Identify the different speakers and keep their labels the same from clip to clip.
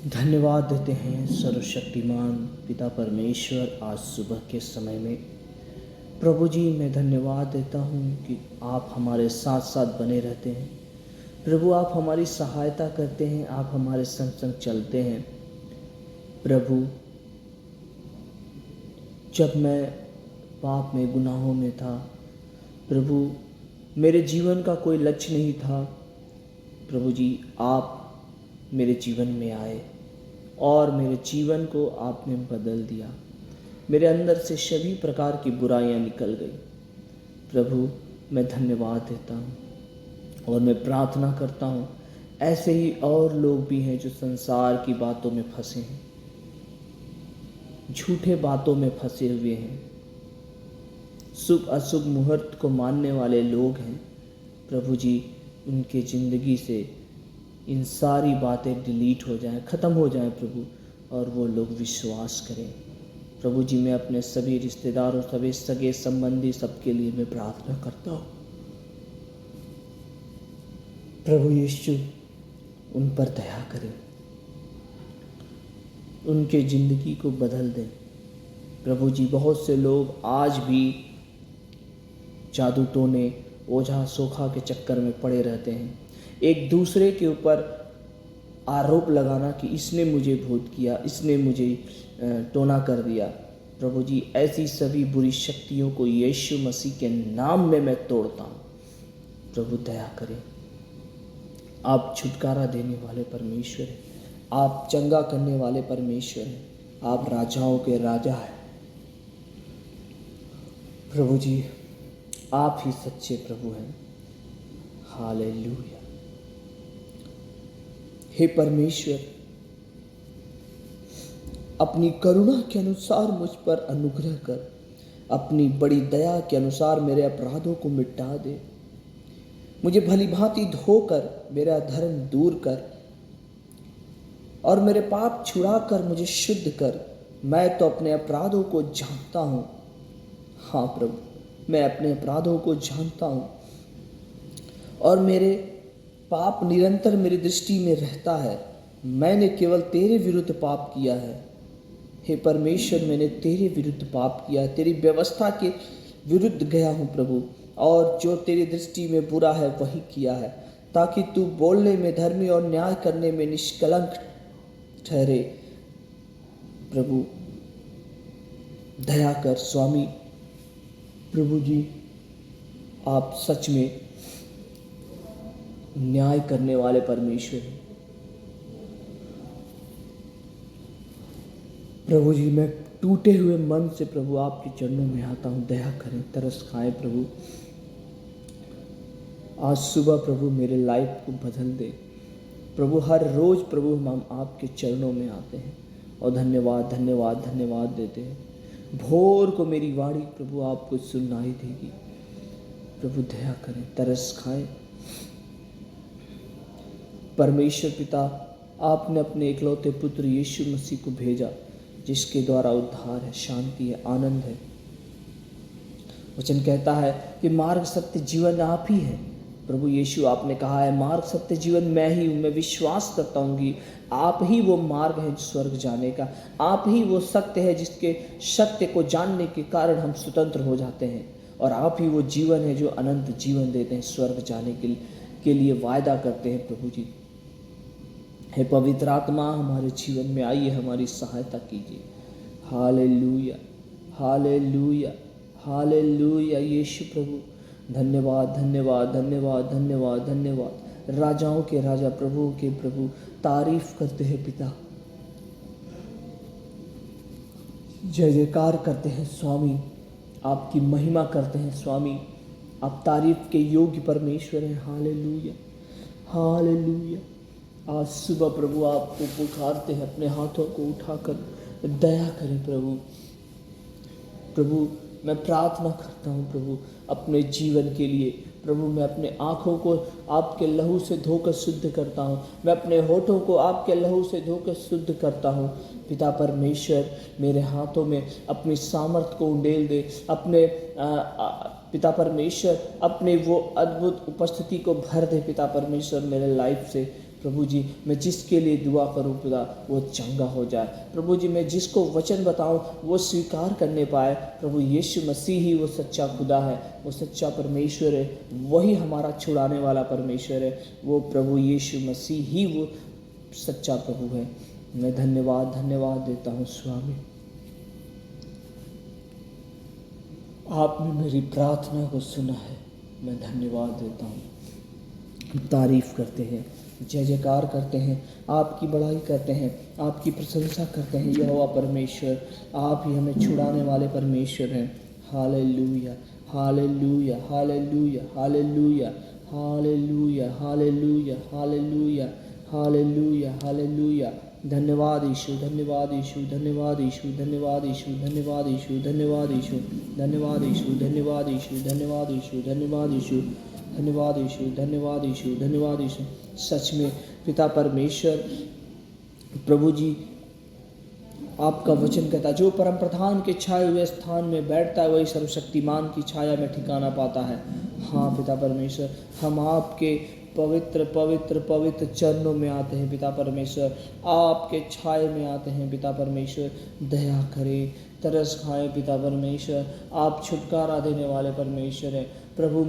Speaker 1: धन्यवाद देते हैं सर्वशक्तिमान पिता परमेश्वर आज सुबह के समय में। प्रभु जी, मैं धन्यवाद देता हूँ कि आप हमारे साथ साथ बने रहते हैं। प्रभु, आप हमारी सहायता करते हैं, आप हमारे संग संग चलते हैं। प्रभु, जब मैं पाप में गुनाहों में था, प्रभु मेरे जीवन का कोई लक्ष्य नहीं था। प्रभु जी, आप मेरे जीवन में आए और मेरे जीवन को आपने बदल दिया। मेरे अंदर से सभी प्रकार की बुराइयां निकल गई। प्रभु, मैं धन्यवाद देता हूँ और मैं प्रार्थना करता हूँ ऐसे ही और लोग भी हैं जो संसार की बातों में फंसे हैं, झूठे बातों में फंसे हुए हैं, शुभ अशुभ मुहूर्त को मानने वाले लोग हैं। प्रभु जी, उनके ज़िंदगी से इन सारी बातें डिलीट हो जाएं, ख़त्म हो जाएं प्रभु, और वो लोग विश्वास करें। प्रभु जी, मैं अपने सभी रिश्तेदारों, सभी सगे संबंधी, सबके लिए मैं प्रार्थना करता हूँ। प्रभु यीशु, उन पर दया करें, उनके ज़िंदगी को बदल दें। प्रभु जी, बहुत से लोग आज भी जादू टोने, ओझा सोखा के चक्कर में पड़े रहते हैं। एक दूसरे के ऊपर आरोप लगाना कि इसने मुझे भूत किया, इसने मुझे टोना कर दिया। प्रभु जी, ऐसी सभी बुरी शक्तियों को यीशु मसीह के नाम में मैं तोड़ता हूँ। प्रभु दया करें। आप छुटकारा देने वाले परमेश्वर हैं, आप चंगा करने वाले परमेश्वर हैं, आप राजाओं के राजा हैं। प्रभु जी, आप ही सच्चे प्रभु हैं। हालेलुया। हे परमेश्वर, अपनी करुणा के अनुसार मुझ पर अनुग्रह कर, अपनी बड़ी दया के अनुसार मेरे अपराधों को मिटा दे। मुझे भली भांति धोकर मेरा धर्म दूर कर और मेरे पाप छुड़ा कर मुझे शुद्ध कर। मैं तो अपने अपराधों को जानता हूँ। हाँ प्रभु, मैं अपने अपराधों को जानता हूँ और मेरे पाप निरंतर मेरी दृष्टि में रहता है। मैंने केवल तेरे विरुद्ध पाप किया है। हे परमेश्वर, मैंने तेरे विरुद्ध पाप किया है, तेरी व्यवस्था के विरुद्ध गया हूँ प्रभु, और जो तेरी दृष्टि में बुरा है वही किया है, ताकि तू बोलने में धर्मी और न्याय करने में निष्कलंक ठहरे। प्रभु दया कर स्वामी। प्रभु जी, आप सच में न्याय करने वाले परमेश्वर हैं। प्रभु जी, मैं टूटे हुए मन से प्रभु आपके चरणों में आता हूँ। दया करें, तरस खाएं प्रभु। आज सुबह प्रभु मेरे लाइफ को बदल दे प्रभु। हर रोज़ प्रभु हम आपके चरणों में आते हैं और धन्यवाद धन्यवाद धन्यवाद देते हैं। भोर को मेरी वाणी प्रभु आपको सुनाई देगी। प्रभु दया करें, तरस खाएं। परमेश्वर पिता, आपने अपने इकलौते पुत्र यीशु मसीह को भेजा, जिसके द्वारा उद्धार है, शांति है, आनंद है। वचन कहता है कि मार्ग सत्य जीवन आप ही है। प्रभु यीशु, आपने कहा है मार्ग सत्य जीवन मैं ही हूँ। मैं विश्वास करता हूँ कि आप ही वो मार्ग है स्वर्ग जाने का। आप ही वो सत्य है जिसके सत्य को जानने के कारण हम स्वतंत्र हो जाते हैं, और आप ही वो जीवन है जो अनंत जीवन देते हैं, स्वर्ग जाने के लिए वायदा करते हैं। प्रभु जी, हे पवित्र आत्मा, हमारे जीवन में आइए, हमारी सहायता कीजिए। Hallelujah hallelujah hallelujah. यीशु प्रभु, धन्यवाद धन्यवाद धन्यवाद धन्यवाद धन्यवाद। राजाओं के राजा, प्रभु के प्रभु, तारीफ करते हैं पिता, जय जयकार करते हैं स्वामी, आपकी महिमा करते हैं स्वामी। आप तारीफ के योग्य परमेश्वर हैं। Hallelujah hallelujah. आज सुबह प्रभु आपको पुकारते हैं, अपने हाथों को उठाकर दया करें प्रभु। प्रभु मैं प्रार्थना करता हूँ प्रभु अपने जीवन के लिए। प्रभु मैं अपने आँखों को आपके लहू से धोकर शुद्ध करता हूँ। मैं अपने होठों को आपके लहू से धोकर शुद्ध करता हूँ। पिता परमेश्वर, मेरे हाथों में अपनी सामर्थ को उंडेल दे। अपने पिता परमेश्वर, अपने वो अद्भुत उपस्थिति को भर दे। पिता परमेश्वर, मेरे लाइफ से प्रभु जी मैं जिसके लिए दुआ करूं पिता वो चंगा हो जाए। प्रभु जी मैं जिसको वचन बताऊं वो स्वीकार करने पाए। प्रभु यीशु मसीह ही वो सच्चा खुदा है, वो सच्चा परमेश्वर है, वही हमारा छुड़ाने वाला परमेश्वर है। वो प्रभु यीशु मसीह ही वो सच्चा प्रभु है। मैं धन्यवाद देता हूँ स्वामी। आपने मेरी प्रार्थना को सुना है, मैं धन्यवाद देता हूँ। तारीफ करते हैं, जय जयकार करते हैं, आपकी बड़ाई करते हैं, आपकी प्रशंसा करते हैं। यहोवा परमेश्वर, आप ही हमें छुड़ाने वाले परमेश्वर हैं। Hallelujah hallelujah hallelujah hallelujah hallelujah hallelujah hallelujah hallelujah hallelujah. धन्यवाद यीशु, धन्यवाद यीशु, धन्यवाद यीशु, धन्यवाद यीशु, धन्यवाद यीशु, धन्यवाद यीशु, धन्यवाद यीशु, धन्यवाद यीशु, धन्यवाद यीशु, धन्यवाद यीशु, धन्यवाद यीशु, धन्यवाद यीशु, धन्यवाद यीशु। सच में पिता परमेश्वर, प्रभु जी आपका वचन कहता है जो परम प्रधान के छाए हुए स्थान में बैठता है वही सर्वशक्तिमान की छाया में ठिकाना पाता है। हाँ पिता परमेश्वर, हम आपके पवित्र पवित्र पवित्र चरणों में आते हैं पिता परमेश्वर, आपके छाए में आते हैं पिता परमेश्वर। दया करें, तरस खाएं पिता परमेश्वर, आप छुटकारा देने वाले परमेश्वर हैं। प्रभु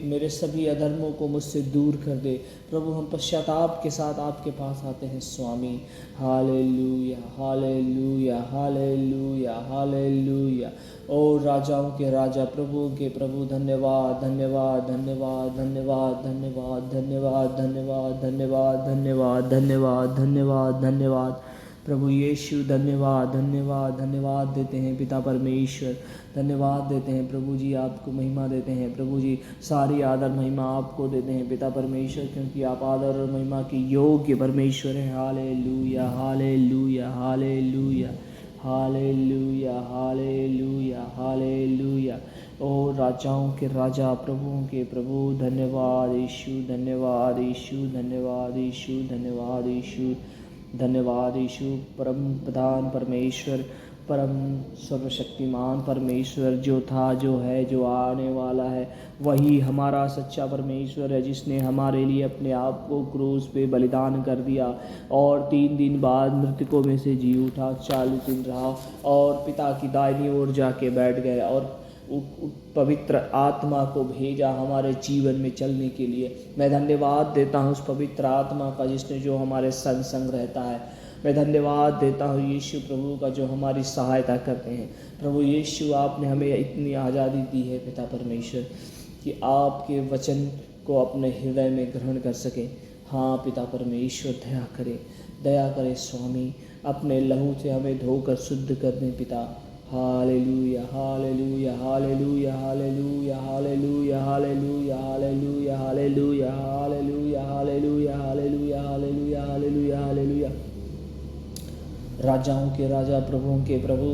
Speaker 1: मेरे सभी अधर्मों को मुझसे दूर कर दे। प्रभु हम पश्चाताप के साथ आपके पास आते हैं स्वामी। Hallelujah hallelujah hallelujah hallelujah. ओ राजाओं के राजा, प्रभुओं के प्रभु, धन्यवाद धन्यवाद धन्यवाद धन्यवाद धन्यवाद धन्यवाद धन्यवाद धन्यवाद धन्यवाद धन्यवाद धन्यवाद धन्यवाद। प्रभु यीशु धन्यवाद धन्यवाद धन्यवाद देते हैं पिता परमेश्वर, धन्यवाद देते हैं प्रभु जी, आपको महिमा देते हैं प्रभु जी। सारी आदर महिमा आपको देते हैं पिता परमेश्वर, क्योंकि आप आदर और महिमा के योग्य परमेश्वर हैं। Hallelujah hallelujah hallelujah hallelujah hallelujah hallelujah. ओ राजाओं के राजा, प्रभुओं के प्रभु, धन्यवाद यीशु, धन्यवाद यीशु, धन्यवाद यीशु, धन्यवाद यीशु, धन्यवाद यीशु। परम प्रधान परमेश्वर, परम सर्वशक्तिमान परमेश्वर, जो था, जो है, जो आने वाला है, वही हमारा सच्चा परमेश्वर है, जिसने हमारे लिए अपने आप को क्रूस पे बलिदान कर दिया और 3 दिन बाद मृतकों में से जी उठा, 40 दिन रहा और पिता की दाहिनी ओर जाके बैठ गए और पवित्र आत्मा को भेजा हमारे जीवन में चलने के लिए। मैं धन्यवाद देता हूँ उस पवित्र आत्मा का, जिसने जो हमारे संग संग रहता है। मैं धन्यवाद देता हूँ यीशु प्रभु का, जो हमारी सहायता करते हैं। प्रभु यीशु, आपने हमें इतनी आज़ादी दी है पिता परमेश्वर कि आपके वचन को अपने हृदय में ग्रहण कर सकें। हाँ पिता परमेश्वर, दया करें स्वामी, अपने लहू से हमें धोकर शुद्ध कर दें पिता। Hallelujah hallelujah hallelujah hallelujah hallelujah hallelujah hallelujah hallelujah hallelujah hallelujah hallelujah hallelujah hallelujah hallelujah. राजाओं के राजा, प्रभुओं के प्रभु,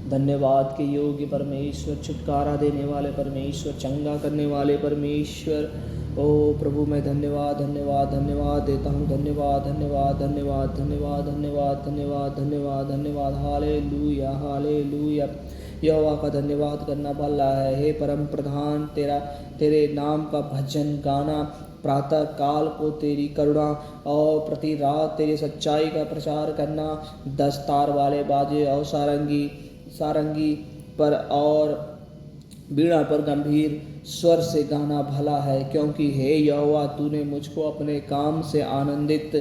Speaker 1: धन्यवाद के योग्य परमेश्वर, छुटकारा देने वाले परमेश्वर, चंगा करने वाले परमेश्वर। ओ प्रभु, मैं धन्यवाद धन्यवाद धन्यवाद देता हूँ। धन्यवाद धन्यवाद धन्यवाद धन्यवाद धन्यवाद धन्यवाद धन्यवाद धन्यवाद। Hallelujah hallelujah. यहोवा का धन्यवाद करना भला है। हे परम प्रधान, तेरे नाम का भजन गाना, प्रातः काल को तेरी करुणा और प्रति रात तेरी सच्चाई का प्रचार करना, 10 तार वाले बाजे और सारंगी पर और बीड़ा पर गंभीर स्वर से गाना भला है, क्योंकि हे यहोवा, तूने मुझको अपने काम से आनंदित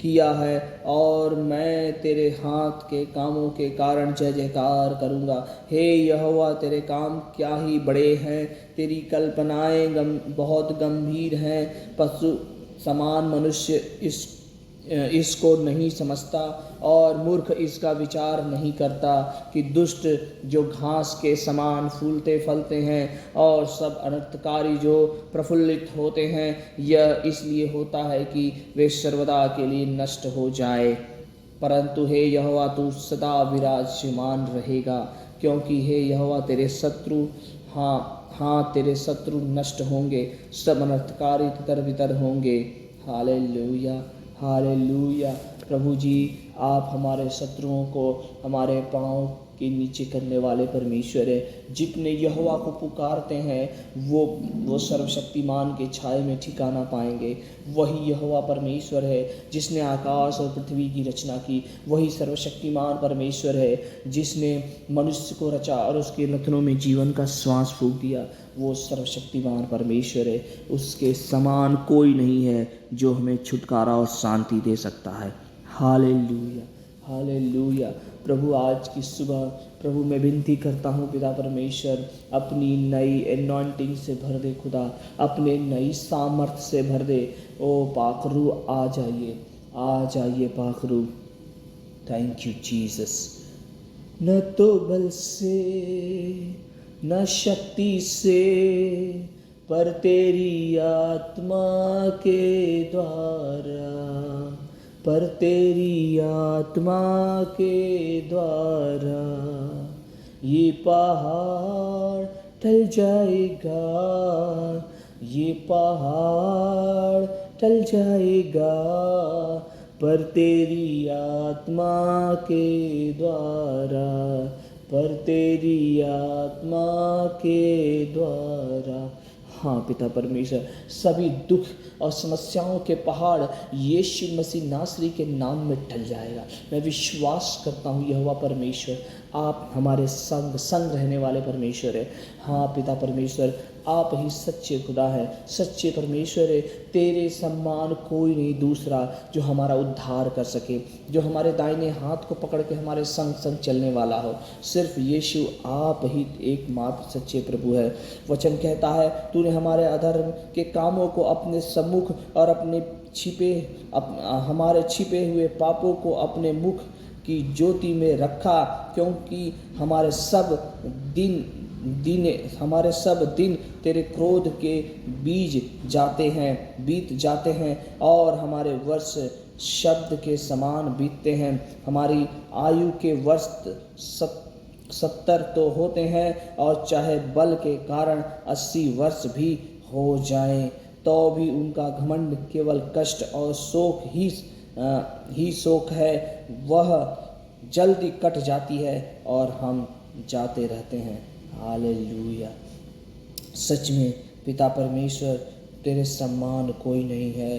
Speaker 1: किया है और मैं तेरे हाथ के कामों के कारण जय जयकार करूँगा। हे यहोवा, तेरे काम क्या ही बड़े हैं, तेरी कल्पनाएं बहुत गंभीर हैं। पशु समान मनुष्य इसको नहीं समझता और मूर्ख इसका विचार नहीं करता कि दुष्ट जो घास के समान फूलते फलते हैं और सब अनर्थकारी जो प्रफुल्लित होते हैं, यह इसलिए होता है कि वे सर्वदा के लिए नष्ट हो जाए। परंतु हे यहोवा, तू सदा विराजमान रहेगा, क्योंकि हे यहोवा, तेरे शत्रु तेरे शत्रु नष्ट होंगे, सब अनर्थकारी तितर बितर होंगे। Hallelujah hallelujah. प्रभु जी, आप हमारे शत्रुओं को हमारे पाँव के नीचे करने वाले परमेश्वर है। जितने यहोवा को पुकारते हैं वो सर्वशक्तिमान के छाए में ठिकाना पाएंगे। वही यहोवा परमेश्वर है जिसने आकाश और पृथ्वी की रचना की। वही सर्वशक्तिमान परमेश्वर है जिसने मनुष्य को रचा और उसके नथनों में जीवन का श्वास फूंक दिया। वो सर्वशक्तिमान परमेश्वर है, उसके समान कोई नहीं है जो हमें छुटकारा और शांति दे सकता है। Hallelujah, hallelujah. प्रभु आज की सुबह प्रभु मैं विनती करता हूँ पिता परमेश्वर, अपनी नई एनॉइंटिंग से भर दे खुदा, अपने नई सामर्थ्य से भर दे। ओ पाखरू आ जाइए पाखरू। Thank you Jesus. न तो बल से न शक्ति से पर तेरी आत्मा के द्वारा, पर तेरी आत्मा के द्वारा ये पहाड़ टल जाएगा, ये पहाड़ टल जाएगा, पर तेरी आत्मा के द्वारा, पर तेरी आत्मा के द्वारा। हाँ पिता परमेश्वर, सभी दुख और समस्याओं के पहाड़ यीशु मसीह नासरी के नाम में टल जाएगा। मैं विश्वास करता हूँ यहोवा परमेश्वर, आप हमारे संग रहने वाले परमेश्वर है। हाँ पिता परमेश्वर, आप ही सच्चे खुदा है, सच्चे परमेश्वर है। तेरे समान कोई नहीं दूसरा जो हमारा उद्धार कर सके, जो हमारे दाहिने हाथ को पकड़ के हमारे संग संग चलने वाला हो। सिर्फ यीशु आप ही एकमात्र सच्चे प्रभु है। वचन कहता है, तूने हमारे अधर्म के कामों को अपने सम्मुख और अपने हमारे छिपे हुए पापों को अपने मुख की ज्योति में रखा, क्योंकि हमारे सब दिन तेरे क्रोध के बीत जाते हैं और हमारे वर्ष शब्द के समान बीतते हैं। हमारी आयु के वर्ष 70 तो होते हैं और चाहे बल के कारण 80 वर्ष भी हो जाएं, तो भी उनका घमंड केवल कष्ट और शोक ही शोक है। वह जल्दी कट जाती है और हम जाते रहते हैं। हालेलुया। सच में पिता परमेश्वर, तेरे समान कोई नहीं है।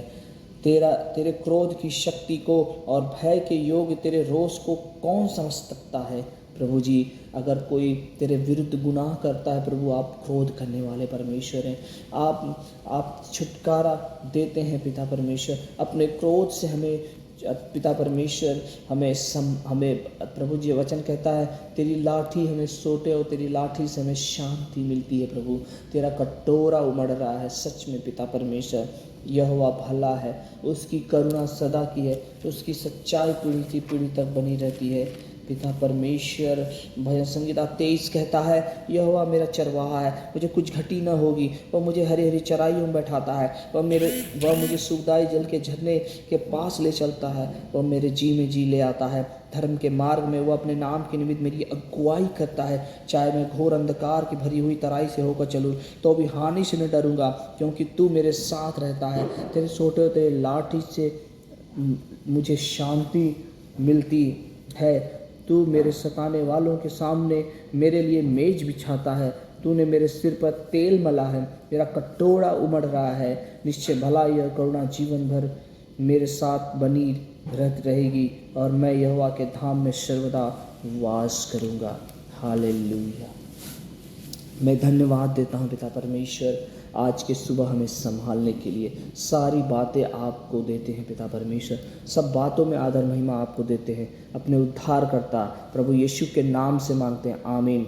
Speaker 1: तेरे क्रोध की शक्ति को और भय के योग्य तेरे रोष को कौन समझ सकता है। प्रभु जी, अगर कोई तेरे विरुद्ध गुनाह करता है प्रभु, आप क्रोध करने वाले परमेश्वर हैं। आप छुटकारा देते हैं पिता परमेश्वर। अपने क्रोध से हमें पिता परमेश्वर हमें प्रभु जी, वचन कहता है तेरी लाठी हमें सोटे और तेरी लाठी से हमें शांति मिलती है। प्रभु, तेरा कटोरा उमड़ रहा है। सच में पिता परमेश्वर, यहोवा भला है, उसकी करुणा सदा की है, उसकी सच्चाई पीढ़ी की पीढ़ी तक बनी रहती है। पिता परमेश्वर, भजन संहिता 23 कहता है, यहोवा मेरा चरवाहा है, मुझे कुछ घटी न होगी। वह मुझे हरी हरी चराइयों में बैठाता है, वह मुझे सुखदाई जल के झरने के पास ले चलता है। वह मेरे जी में जी ले आता है। धर्म के मार्ग में वह अपने नाम के निमित्त मेरी अगुवाई करता है। चाहे मैं घोर अंधकार की भरी हुई तराई से होकर चलूँ तो भी हानि से न डरूंगा, क्योंकि तू मेरे साथ रहता है। तेरे सोटे तेरे लाठी से मुझे शांति मिलती है। तू मेरे सताने वालों के सामने मेरे लिए मेज बिछाता है। तूने मेरे सिर पर तेल मला है, मेरा कटोरा उमड़ रहा है। निश्चय भलाई और करुणा जीवन भर मेरे साथ बनी रहेगी और मैं यहोवा के धाम में सर्वदा वास करूँगा। हालेलुया। मैं धन्यवाद देता हूँ पिता परमेश्वर, आज के सुबह हमें संभालने के लिए। सारी बातें आपको देते हैं पिता परमेश्वर, सब बातों में आदर महिमा आपको देते हैं। अपने उद्धारकर्ता प्रभु यीशु के नाम से मांगते हैं, आमीन।